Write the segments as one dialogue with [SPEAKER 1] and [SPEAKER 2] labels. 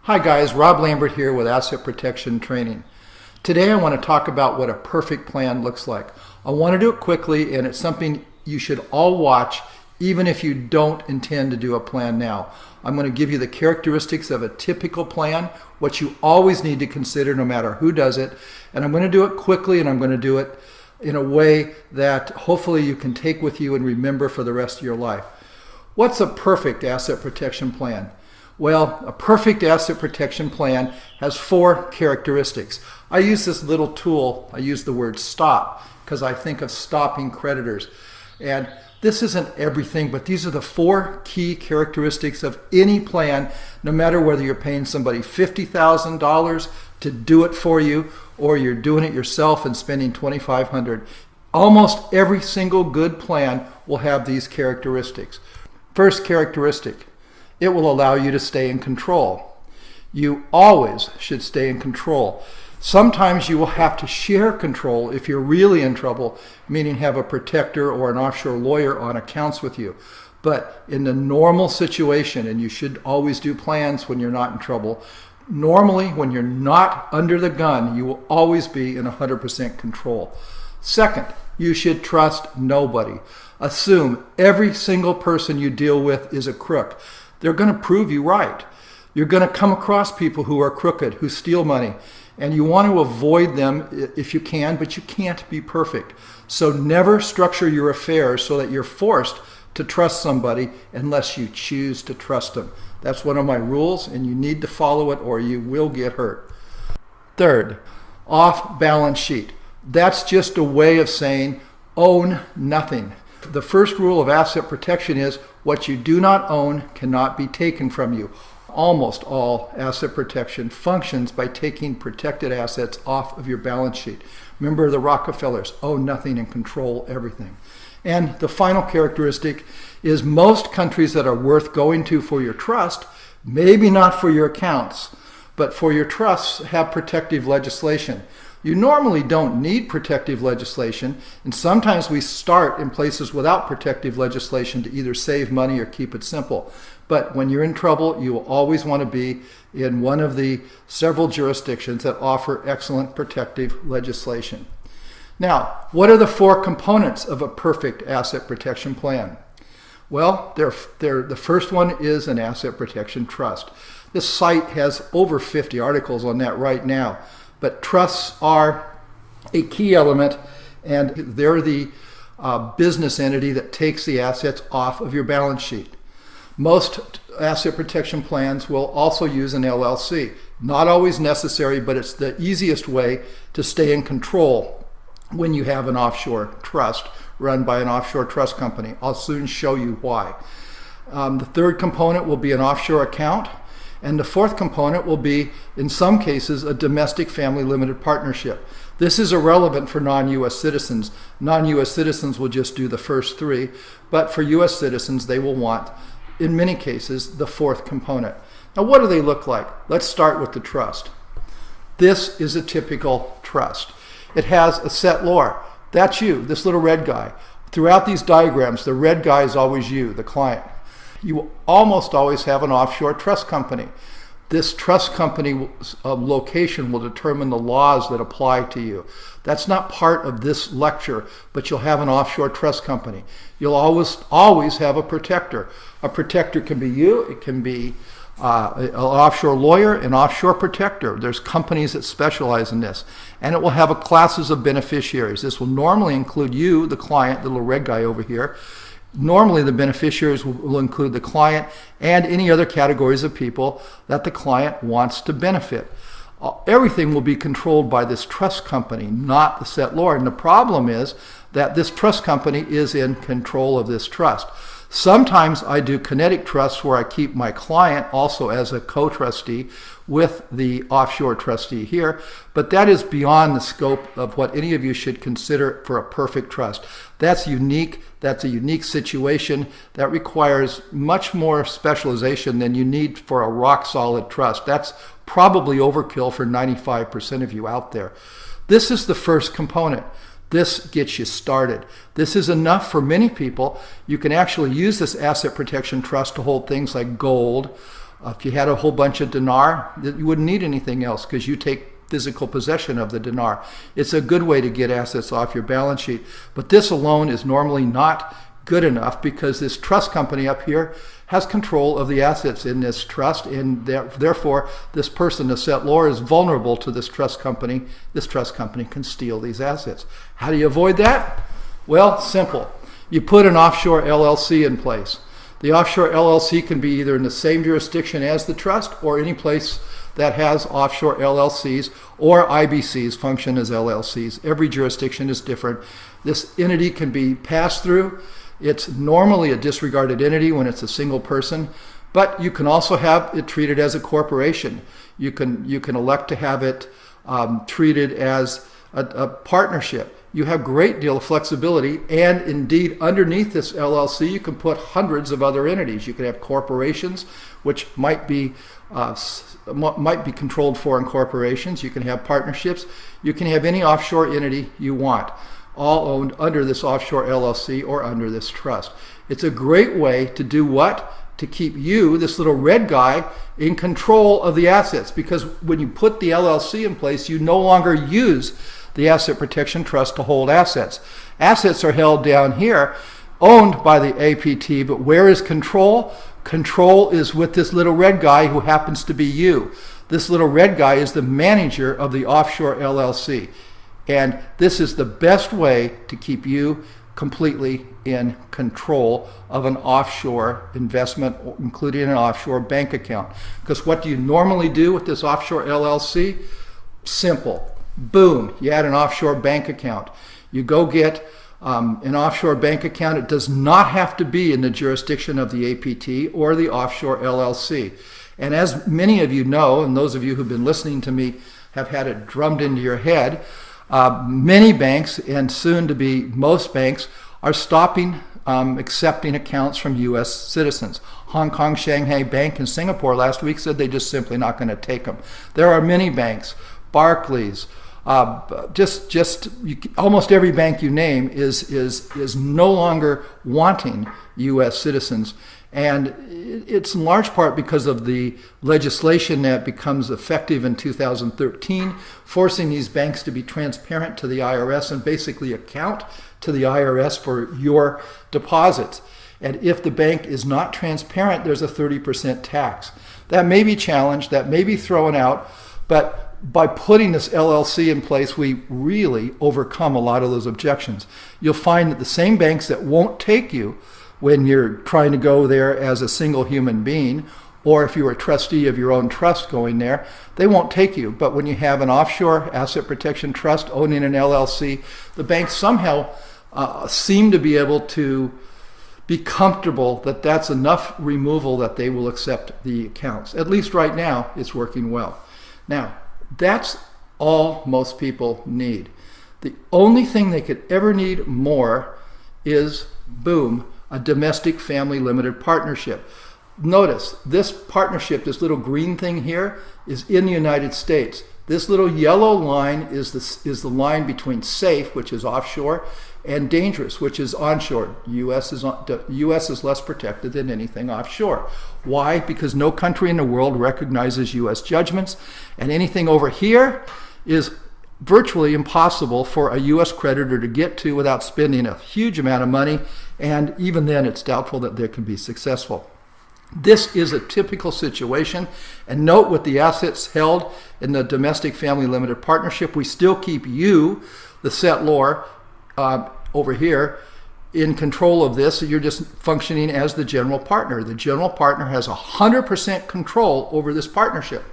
[SPEAKER 1] Hi guys, Rob Lambert here with Asset Protection Training. Today I want to talk about what a perfect plan looks like. I want to do it quickly, and it's something you should all watch even if you don't intend to do a plan now. I'm going to give you the characteristics of a typical plan, what you always need to consider no matter who does it, and I'm going to do it quickly, and I'm going to do it in a way that hopefully you can take with you and remember for the rest of your life. What's a perfect asset protection plan? Well, a perfect asset protection plan has 4 characteristics. I use this little tool, I use the word stop, because I think of stopping creditors. And this isn't everything, but these are the 4 key characteristics of any plan, no matter whether you're paying somebody $50,000 to do it for you, or you're doing it yourself and spending $2,500. Almost every single good plan will have these characteristics. First characteristic: it will allow you to stay in control. You always should stay in control. Sometimes you will have to share control if you're really in trouble, meaning have a protector or an offshore lawyer on accounts with you. But in the normal situation, and you should always do plans when you're not in trouble, normally when you're not under the gun, you will always be in 100% control. Second, you should trust nobody. Assume every single person you deal with is a crook. They're going to prove you right. You're going to come across people who are crooked, who steal money, and you want to avoid them if you can, but you can't be perfect. So never structure your affairs so that you're forced to trust somebody unless you choose to trust them. That's one of my rules, and you need to follow it or you will get hurt. Third, off balance sheet. That's just a way of saying own nothing. The first rule of asset protection is what you do not own cannot be taken from you. Almost all asset protection functions by taking protected assets off of your balance sheet. Remember the Rockefellers: own nothing and control everything. And the final characteristic is most countries that are worth going to for your trust, maybe not for your accounts, but for your trusts, have protective legislation. You normally don't need protective legislation, and sometimes we start in places without protective legislation to either save money or keep it simple. But when you're in trouble, you will always want to be in one of the several jurisdictions that offer excellent protective legislation. Now, what are the 4 components of a perfect asset protection plan? Well, the first one is an asset protection trust. This site has over 50 articles on that right now. But trusts are a key element, and they're the business entity that takes the assets off of your balance sheet. Most asset protection plans will also use an LLC. Not always necessary, but it's the easiest way to stay in control when you have an offshore trust run by an offshore trust company. I'll soon show you why. The third component will be an offshore account. And the fourth component will be, in some cases, a domestic family limited partnership. This is irrelevant for non-U.S. citizens. Non-U.S. citizens will just do the first 3, but for U.S. citizens, they will want, in many cases, the 4th component. Now, what do they look like? Let's start with the trust. This is a typical trust. It has a settlor. That's you, this little red guy. Throughout these diagrams, the red guy is always you, the client. You will almost always have an offshore trust company. This trust company location will determine the laws that apply to you. That's not part of this lecture, but you'll have an offshore trust company. You'll always have a protector. A protector can be you, it can be an offshore lawyer, an offshore protector. There's companies that specialize in this. And it will have classes of beneficiaries. This will normally include you, the client, the little red guy over here. Normally, the beneficiaries will include the client and any other categories of people that the client wants to benefit. Everything will be controlled by this trust company, not the settlor. And the problem is that this trust company is in control of this trust. Sometimes I do kinetic trusts where I keep my client also as a co-trustee with the offshore trustee here, but that is beyond the scope of what any of you should consider for a perfect trust. That's unique. That's a unique situation that requires much more specialization than you need for a rock-solid trust. That's probably overkill for 95% of you out there. This is the first component. This gets you started. This is enough for many people. You can actually use this asset protection trust to hold things like gold, If you had a whole bunch of dinar, you wouldn't need anything else because you take physical possession of the dinar. It's a good way to get assets off your balance sheet. But this alone is normally not good enough because this trust company up here has control of the assets in this trust, and therefore this person, the settlor, is vulnerable to this trust company. This trust company can steal these assets. How do you avoid that? Well, simple. You put an offshore LLC in place. The offshore LLC can be either in the same jurisdiction as the trust or any place that has offshore LLCs, or IBCs function as LLCs. Every jurisdiction is different. This entity can be passed through. It's normally a disregarded entity when it's a single person, but you can also have it treated as a corporation. You can elect to have it treated as a partnership. You have a great deal of flexibility, and indeed underneath this LLC you can put hundreds of other entities. You can have corporations, which might be controlled foreign corporations. You can have partnerships. You can have any offshore entity you want, all owned under this offshore LLC or under this trust. It's a great way to do what? To keep you, this little red guy, in control of the assets, because when you put the LLC in place, you no longer use the Asset Protection Trust to hold assets. Assets are held down here, owned by the APT, but where is control? Control is with this little red guy who happens to be you. This little red guy is the manager of the offshore LLC. And this is the best way to keep you completely in control of an offshore investment, including an offshore bank account. Because what do you normally do with this offshore LLC? Simple. Boom, you add an offshore bank account. You go get an offshore bank account. It does not have to be in the jurisdiction of the APT or the offshore LLC. And as many of you know, and those of you who've been listening to me have had it drummed into your head, many banks, and soon to be most banks, are stopping accepting accounts from U.S. citizens. Hong Kong Shanghai Bank in Singapore last week said they're just simply not going to take them. There are many banks, Barclays, almost every bank you name is no longer wanting U.S. citizens. And it's in large part because of the legislation that becomes effective in 2013, forcing these banks to be transparent to the IRS and basically account to the IRS for your deposits. And if the bank is not transparent, there's a 30% tax. That may be challenged, that may be thrown out, but by putting this LLC in place, we really overcome a lot of those objections. You'll find that the same banks that won't take you when you're trying to go there as a single human being, or if you're a trustee of your own trust going there, they won't take you. But when you have an offshore asset protection trust owning an LLC, the banks somehow seem to be able to be comfortable that that's enough removal that they will accept the accounts. At least right now, it's working well. Now, that's all most people need. The only thing they could ever need more is, boom, a domestic family limited partnership. Notice this partnership, this little green thing here, is in the United States. This little yellow line is the line between safe, which is offshore, and dangerous, which is onshore. The U.S. is less protected than anything offshore. Why? Because no country in the world recognizes U.S. judgments, and anything over here is virtually impossible for a U.S. creditor to get to without spending a huge amount of money, and even then it's doubtful that they can be successful. This is a typical situation, and note with the assets held in the domestic family limited partnership, we still keep you, the settlor, over here in control of this. So you're just functioning as the general partner. The general partner has 100% control over this partnership.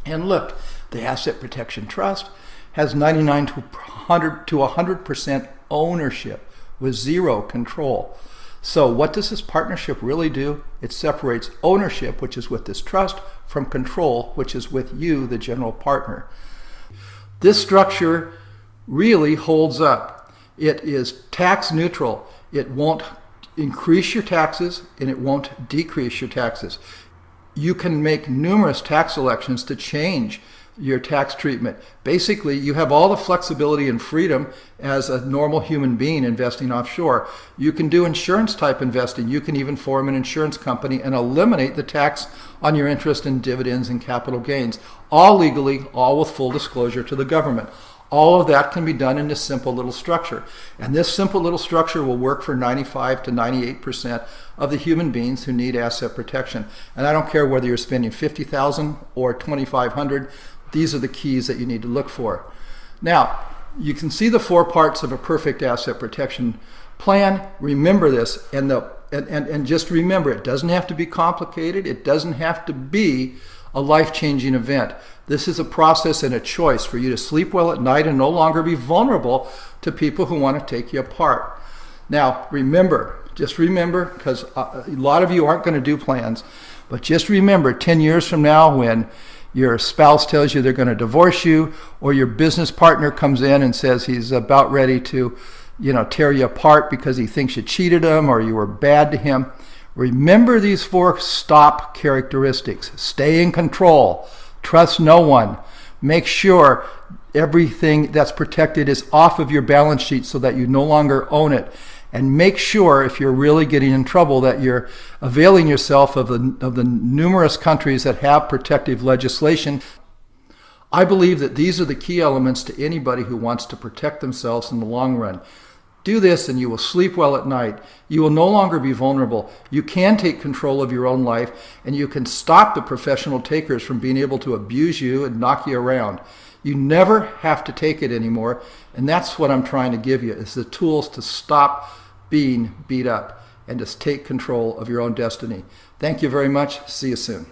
[SPEAKER 1] And look, the Asset Protection Trust has 99 to 100% ownership with zero control. So what does this partnership really do? It separates ownership, which is with this trust, from control, which is with you, the general partner. This structure really holds up. It is tax neutral. It won't increase your taxes and it won't decrease your taxes. You can make numerous tax elections to change your tax treatment. Basically, you have all the flexibility and freedom as a normal human being investing offshore. You can do insurance type investing. You can even form an insurance company and eliminate the tax on your interest in dividends and capital gains, all legally, all with full disclosure to the government. All of that can be done in this simple little structure. And this simple little structure will work for 95 to 98% of the human beings who need asset protection. And I don't care whether you're spending $50,000 or $2,500, these are the keys that you need to look for. Now, you can see the 4 parts of a perfect asset protection plan. Remember this, and just remember, it doesn't have to be complicated. It doesn't have to be a life-changing event. This is a process and a choice for you to sleep well at night and no longer be vulnerable to people who want to take you apart. Now, remember, just remember, because a lot of you aren't going to do plans, but just remember 10 years from now when your spouse tells you they're going to divorce you, or your business partner comes in and says he's about ready to, tear you apart because he thinks you cheated him or you were bad to him. Remember these 4 stop characteristics. Stay in control. Trust no one. Make sure everything that's protected is off of your balance sheet so that you no longer own it. And make sure, if you're really getting in trouble, that you're availing yourself of the numerous countries that have protective legislation. I believe that these are the key elements to anybody who wants to protect themselves in the long run. Do this and you will sleep well at night. You will no longer be vulnerable. You can take control of your own life, and you can stop the professional takers from being able to abuse you and knock you around. You never have to take it anymore, and that's what I'm trying to give you, is the tools to stop being beat up and to take control of your own destiny. Thank you very much. See you soon.